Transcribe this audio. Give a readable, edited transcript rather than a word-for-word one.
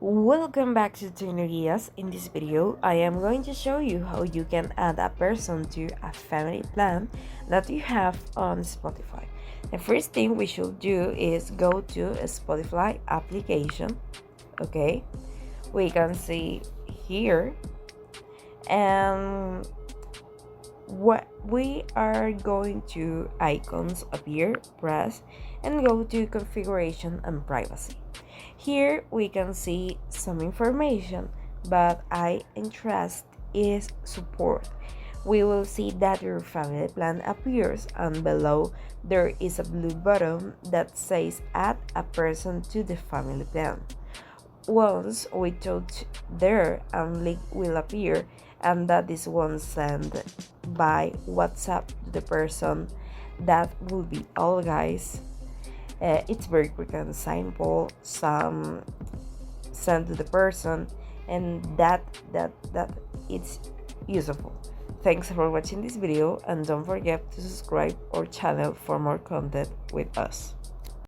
Welcome back to Tecnologías. In this video, I am going to show you how you can add a person to a family plan that you have on Spotify. The first thing we should do is go to a Spotify application. Okay, we can see here, and what we are going to icons appear, press, and go to configuration and privacy. Here we can see some information, but I interest is support. We will see that your family plan appears, and below there is a blue button that says add a person to the family plan. Once we touch there, a link will appear, and that is one sent by WhatsApp to the person. That will be all, guys. It's very quick and simple. Some sent to the person, and that it's useful. Thanks for watching this video, and don't forget to subscribe our channel for more content with us.